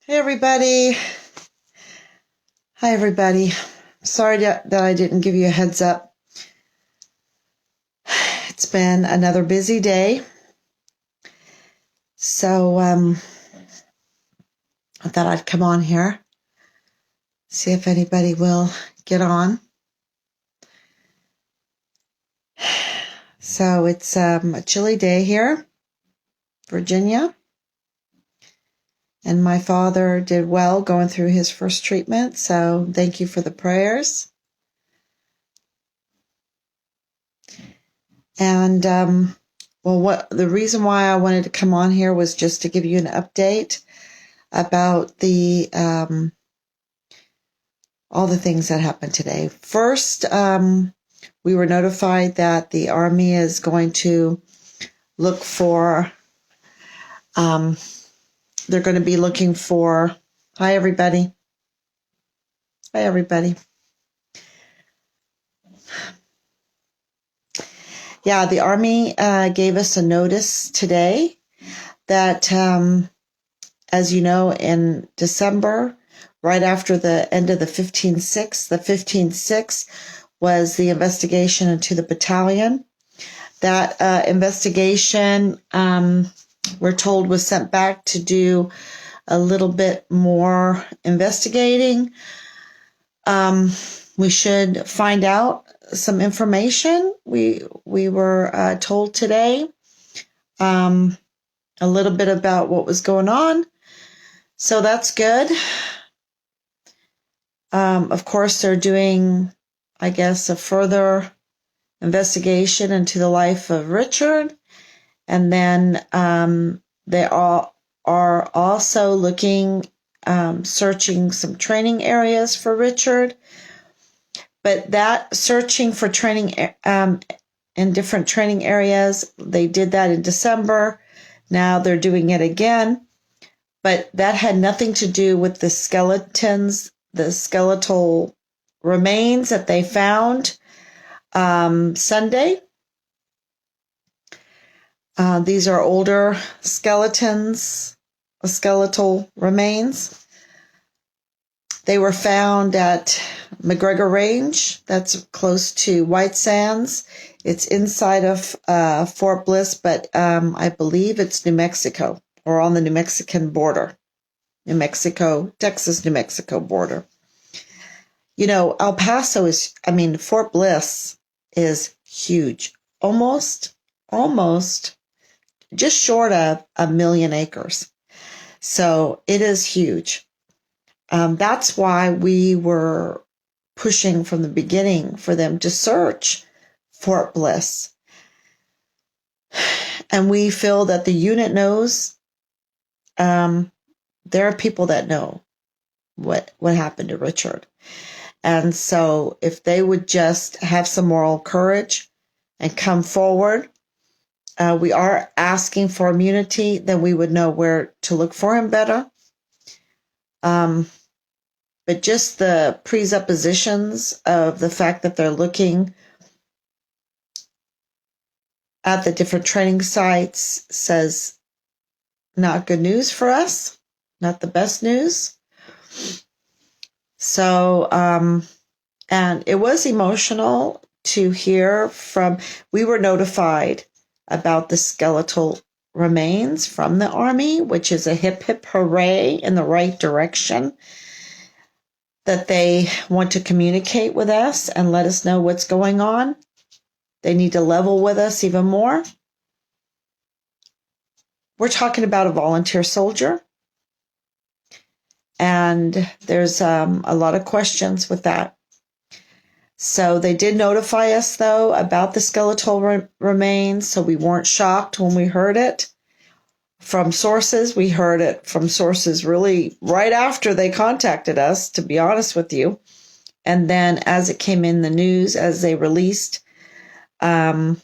Hey everybody. Hi everybody. Sorry that I didn't give you a heads up. It's been another busy day. So I thought I'd come on here, see if anybody will get on. So it's a chilly day here, Virginia. And my father did well going through his first treatment. So thank you for the prayers. And the reason why I wanted to come on here was just to give you an update about the all the things that happened today. First, we were notified that the Army is going to look for, they're going to be looking for, hi everybody. Hi everybody. Yeah, the Army gave us a notice today that, as you know, in December, right after the end of the 15-6, the 15-6 was the investigation into the battalion. That investigation, we're told, was sent back to do a little bit more investigating. We should find out some information. We were told today a little bit about what was going on. So that's good. Of course, they're doing, I guess, a further investigation into the life of Richard. And then they are also looking, searching some training areas for Richard. But that searching for training in different training areas, they did that in December. Now they're doing it again. But that had nothing to do with the skeletons, the skeletal remains that they found Sunday. These are older skeletons, skeletal remains. They were found at McGregor Range. That's close to White Sands. It's inside of Fort Bliss, but I believe it's New Mexico, or on the New Mexican border. New Mexico, Texas, New Mexico border. You know, El Paso Fort Bliss is huge. Almost just short of 1 million acres. So it is huge. That's why we were pushing from the beginning for them to search Fort Bliss. And we feel that the unit knows, there are people that know what happened to Richard. And so if they would just have some moral courage and come forward, we are asking for immunity, then we would know where to look for him better. But just the presuppositions of the fact that they're looking at the different training sites says not good news for us, not the best news. So, and it was emotional to hear from, we were notified about the skeletal remains from the Army, which is a hip, hip, hooray in the right direction, that they want to communicate with us and let us know what's going on. They need to level with us even more. We're talking about a volunteer soldier, and there's a lot of questions with that. So they did notify us, though, about the skeletal remains, so we weren't shocked when we heard it from sources. We heard it from sources really right after they contacted us, to be honest with you. And then as it came in the news, as they released the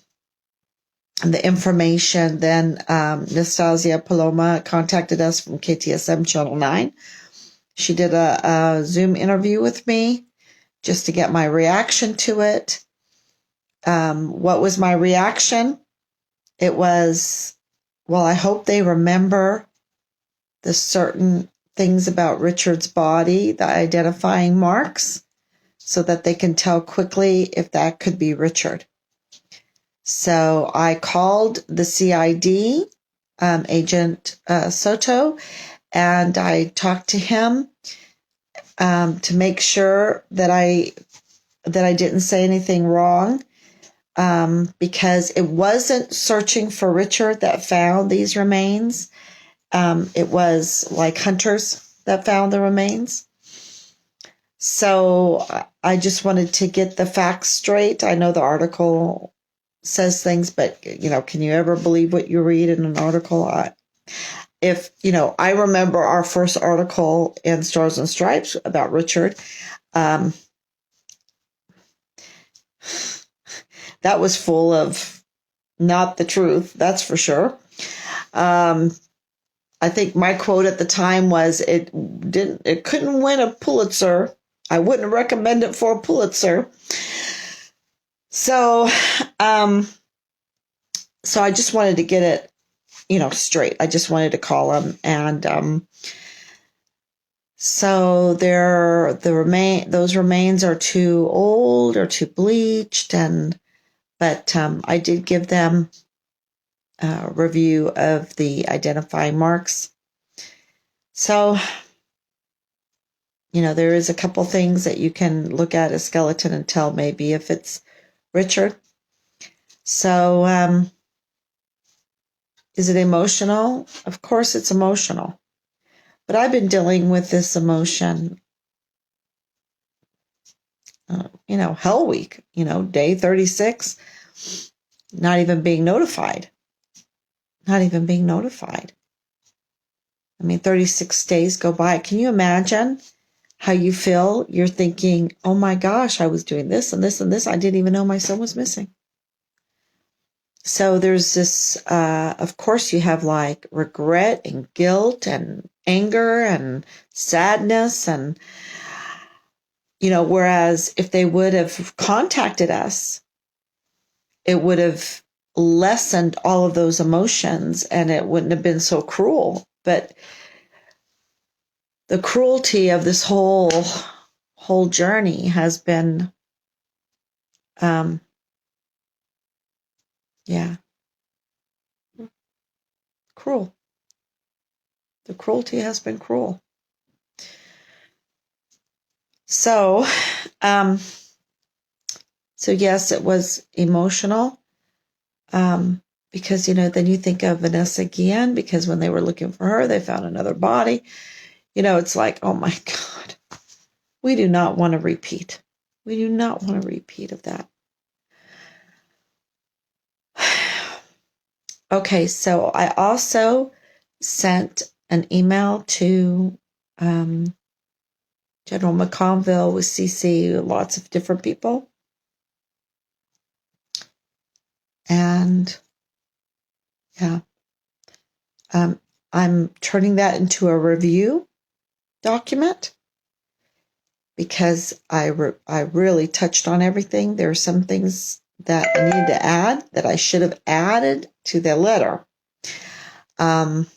information, then Nastasia Paloma contacted us from KTSM Channel 9. She did a Zoom interview with me just to get my reaction to it. What was my reaction? It was, well, I hope they remember the certain things about Richard's body, the identifying marks, so that they can tell quickly if that could be Richard. So I called the CID, Agent Soto, and I talked to him to make sure that I didn't say anything wrong, because it wasn't searching for Richard that found these remains. It was like hunters that found the remains. So I just wanted to get the facts straight. I know the article says things, but can you ever believe what you read in an article? I remember our first article in Stars and Stripes about Richard. That was full of not the truth, that's for sure. I think my quote at the time was, it couldn't win a Pulitzer. I wouldn't recommend it for a Pulitzer. So I just wanted to get it, straight. I just wanted to call him, and so those remains are too old or too bleached, but I did give them a review of the identifying marks. So, there is a couple things that you can look at a skeleton and tell maybe if it's Richard. So, is it emotional? Of course it's emotional. But I've been dealing with this emotion, Hell Week, day 36, not even being notified. I mean, 36 days go by. Can you imagine how you feel? You're thinking, oh my gosh, I was doing this and this and this. I didn't even know my son was missing. So there's this, of course, you have like regret and guilt and anger and sadness. And, whereas if they would have contacted us, it would have lessened all of those emotions and it wouldn't have been so cruel. But the cruelty of this whole journey has been, cruel. The cruelty has been cruel. So, yes, it was emotional. Because, then you think of Vanessa Guillen, because when they were looking for her, they found another body. It's like, oh my God, we do not want to repeat. We do not want a repeat of that. Okay, so I also sent an email to General McConville with CC, lots of different people. And I'm turning that into a review document because I really touched on everything. There are some things that I need to add that I should have added to the letter. I'm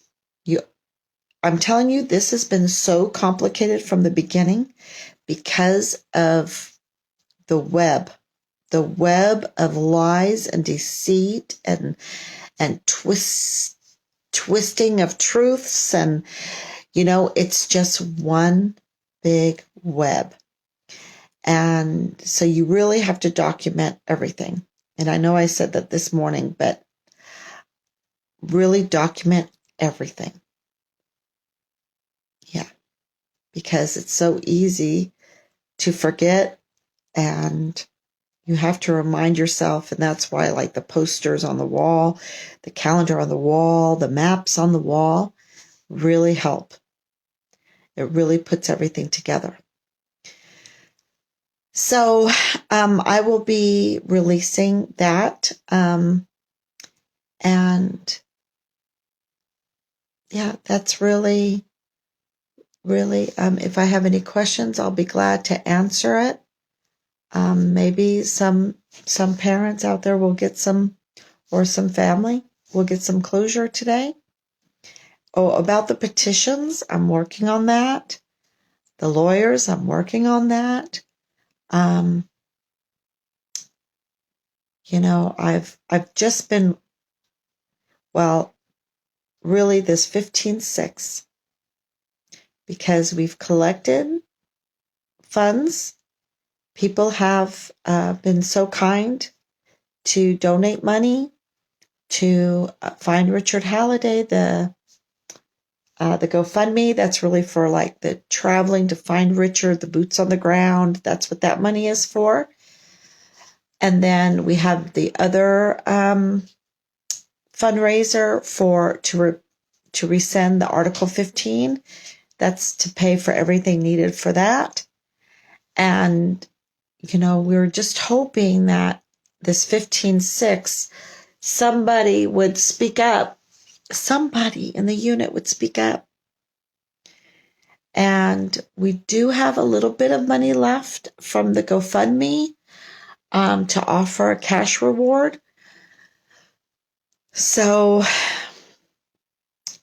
telling you, this has been so complicated from the beginning because of the web of lies and deceit and twisting of truths. And, it's just one big web. And so you really have to document everything. And I know I said that this morning, but really document everything. Yeah. Because it's so easy to forget, and you have to remind yourself. And that's why I like the posters on the wall, the calendar on the wall, the maps on the wall really help. It really puts everything together. So I will be releasing that. And yeah, that's really, if I have any questions, I'll be glad to answer it. Maybe some parents out there will get some, or some family will get some closure today. about the petitions, I'm working on that. The lawyers, I'm working on that. I've just been, really this 15/6, because we've collected funds. People have been so kind to donate money to Find Richard Halliday, the GoFundMe. That's really for like the traveling to find Richard, the boots on the ground. That's what that money is for. And then we have the other fundraiser to rescind the Article 15. That's to pay for everything needed for that. And, we're just hoping that this 15/6, somebody would speak up. Somebody in the unit would speak up. And we do have a little bit of money left from the GoFundMe to offer a cash reward. So,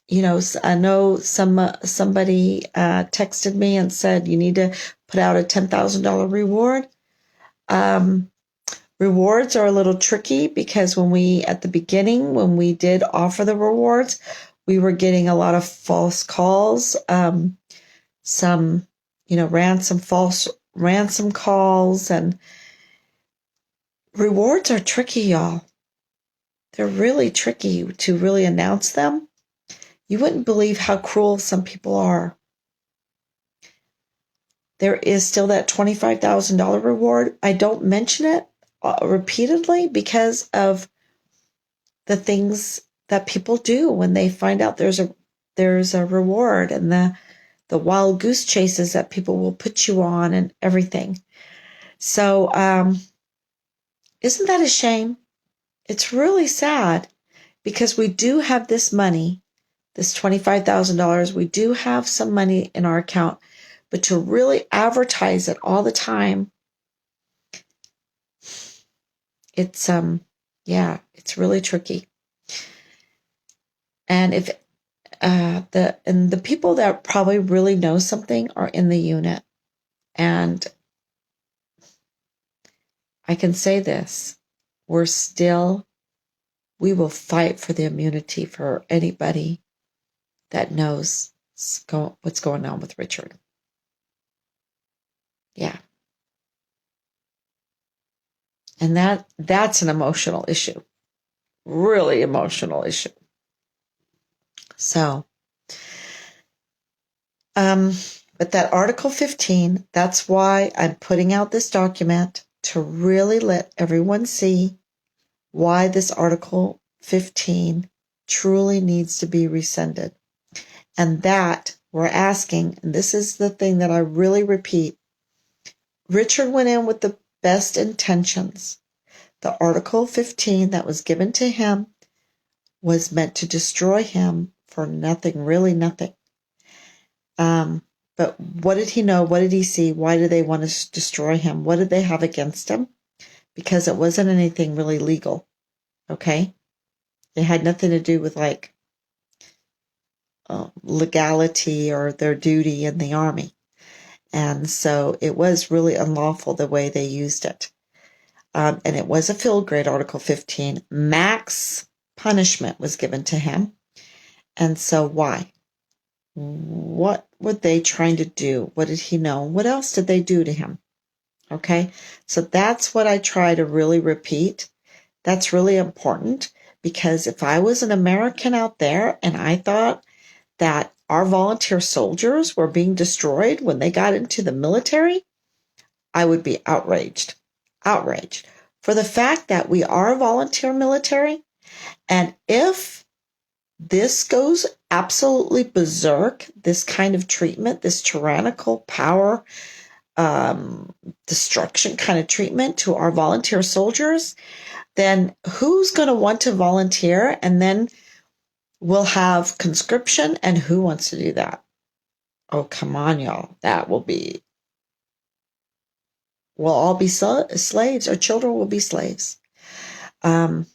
I know somebody texted me and said you need to put out a $10,000 reward. Rewards are a little tricky because at the beginning, when we did offer the rewards, we were getting a lot of false calls, some, false ransom calls, and rewards are tricky, y'all. They're really tricky to really announce them. You wouldn't believe how cruel some people are. There is still that $25,000 reward. I don't mention it repeatedly because of the things that people do when they find out there's a reward, and the wild goose chases that people will put you on and everything. So, isn't that a shame? It's really sad, because we do have this money, this $25,000. We do have some money in our account, but to really advertise it all the time, it's it's really tricky. And if the people that probably really know something are in the unit, and I can say this, we will fight for the immunity for anybody that knows what's going on with Richard. Yeah. And that's an emotional issue. Really emotional issue. So, but that Article 15, that's why I'm putting out this document, to really let everyone see why this Article 15 truly needs to be rescinded. And that we're asking, and this is the thing that I really repeat, Richard went in with the best intentions. The Article 15 that was given to him was meant to destroy him for nothing, really nothing. But what did he know? What did he see? Why did they want to destroy him? What did they have against him? Because it wasn't anything really legal, okay? It had nothing to do with legality or their duty in the Army. And so it was really unlawful the way they used it. And it was a field grade, Article 15. Max punishment was given to him. And so why? What were they trying to do? What did he know? What else did they do to him? Okay, so that's what I try to really repeat. That's really important, because if I was an American out there and I thought that our volunteer soldiers were being destroyed when they got into the military, I would be outraged. Outraged for the fact that we are a volunteer military. And if this goes absolutely berserk, this kind of treatment, this tyrannical power, destruction kind of treatment to our volunteer soldiers, then who's going to want to volunteer? And then we'll have conscription, and who wants to do that? Oh, come on, y'all. We'll all be slaves. Our children will be slaves. I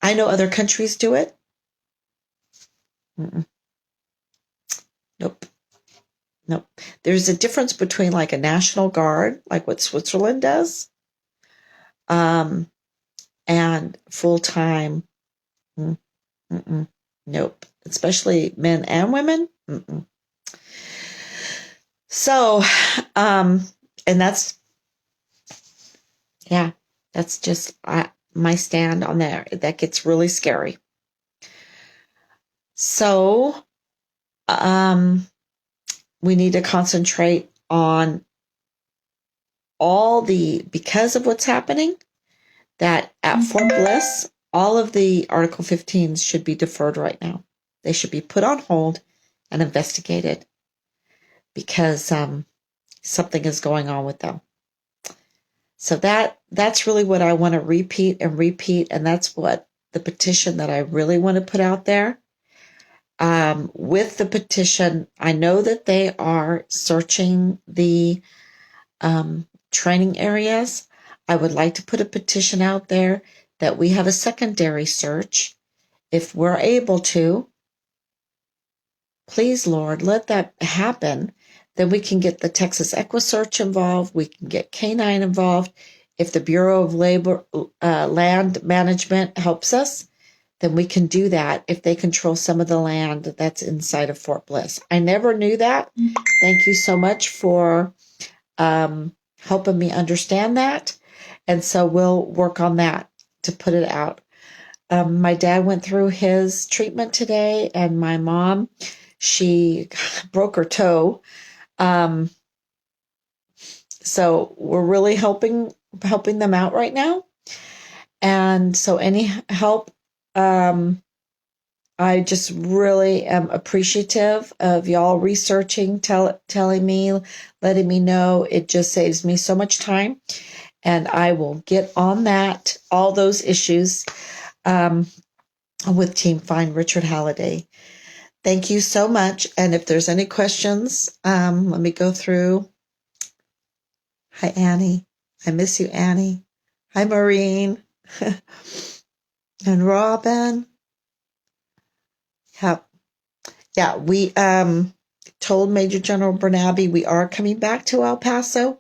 know other countries do it. Nope. Nope. There's a difference between like a National Guard, like what Switzerland does, and full-time. Mm-mm. Nope. Especially men and women. Mm-mm. So, and that's, yeah, that's just my stand on there. That gets really scary. So, we need to concentrate on because of what's happening, that at Fort Bliss, all of the Article 15s should be deferred right now. They should be put on hold and investigated because something is going on with them. So that's really what I want to repeat, and that's what the petition that I really want to put out there. With the petition, I know that they are searching the training areas. I would like to put a petition out there that we have a secondary search. If we're able to, please, Lord, let that happen. Then we can get the Texas EquiSearch involved. We can get K9 involved. If the Bureau of Labor Land Management helps us, then we can do that if they control some of the land that's inside of Fort Bliss. I never knew that. Thank you so much for helping me understand that. And so we'll work on that to put it out. My dad went through his treatment today, and my mom, she broke her toe. So we're really helping them out right now. And so any help, I just really am appreciative of y'all researching, telling me, letting me know. It just saves me so much time. And I will get on that, all those issues, with Team Find Richard Halliday. Thank you so much. And if there's any questions, let me go through. Hi, Annie. I miss you, Annie. Hi, Maureen. And Robin. Yeah, we told Major General Bernabe we are coming back to El Paso.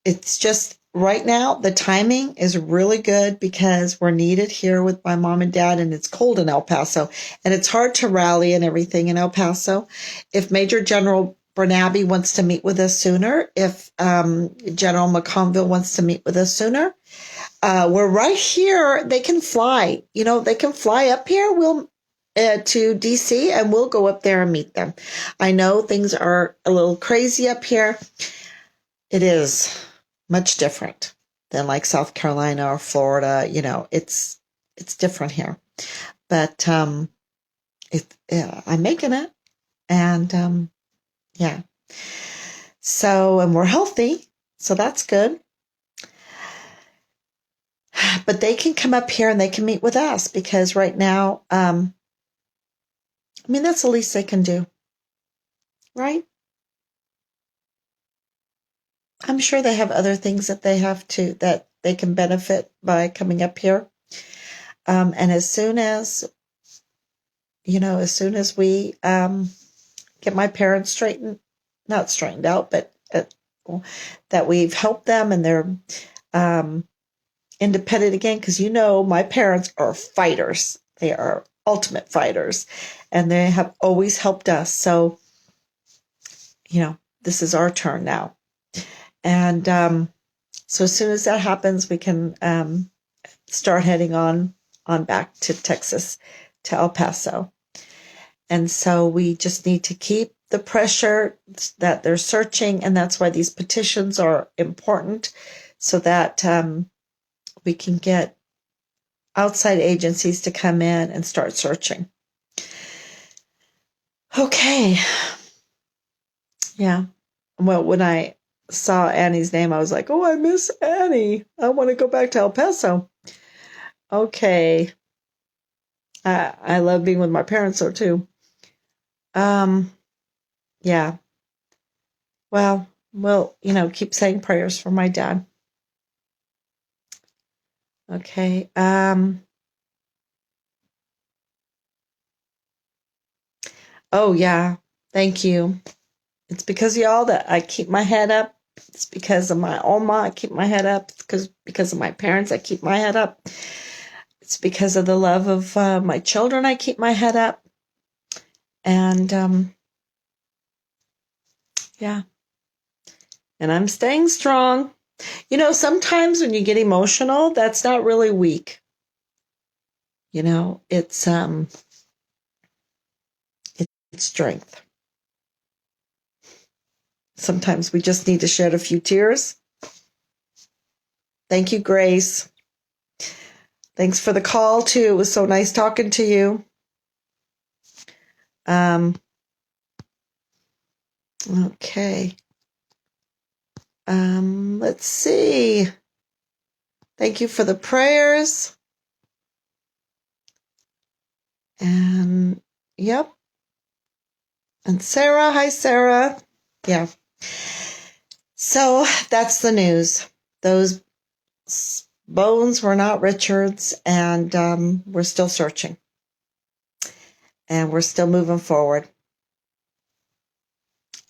It's just right now, the timing is really good because we're needed here with my mom and dad, and it's cold in El Paso. And it's hard to rally and everything in El Paso. If Major General Bernabe wants to meet with us sooner, if General McConville wants to meet with us sooner, we're right here. They can fly. They can fly up here. We'll to DC, and we'll go up there and meet them. I know things are a little crazy up here. It is much different than like South Carolina or Florida. It's different here, but I'm making it, and yeah. So, and we're healthy, so that's good. But they can come up here and they can meet with us because right now, that's the least they can do, right? I'm sure they have other things that that they can benefit by coming up here. And as soon as we get my parents not straightened out, but that we've helped them and they're independent again, because my parents are fighters. They are ultimate fighters, and they have always helped us. So, this is our turn now. And so as soon as that happens, we can start heading on back to Texas, to El Paso. And so we just need to keep the pressure that they're searching, and that's why these petitions are important, so that we can get outside agencies to come in and start searching. Okay. Yeah. Well, when I saw Annie's name, I was like, oh, I miss Annie. I want to go back to El Paso. Okay. I love being with my parents, though, too. Yeah. Well, we'll, keep saying prayers for my dad. Okay. Oh, yeah. Thank you. It's because of y'all that I keep my head up. It's because of my Oma, I keep my head up. It's because of my parents, I keep my head up. It's because of the love of my children, I keep my head up. And yeah, and I'm staying strong. You know, sometimes when you get emotional, that's not really weak. You know, it's strength. Sometimes we just need to shed a few tears. Thank you, Grace. Thanks for the call, too. It was so nice talking to you. Okay. Let's see. Thank you for the prayers. And, yep. And Sarah, hi, Sarah. Yeah. So that's the news. Those bones were not Richard's, and we're still searching. And we're still moving forward.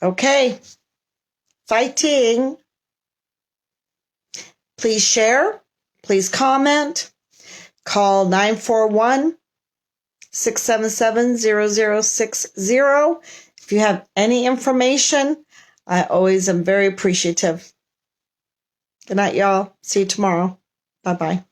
Okay. Fighting. Please share. Please comment. Call 941-677-0060. If you have any information, I always am very appreciative. Good night, y'all. See you tomorrow. Bye-bye.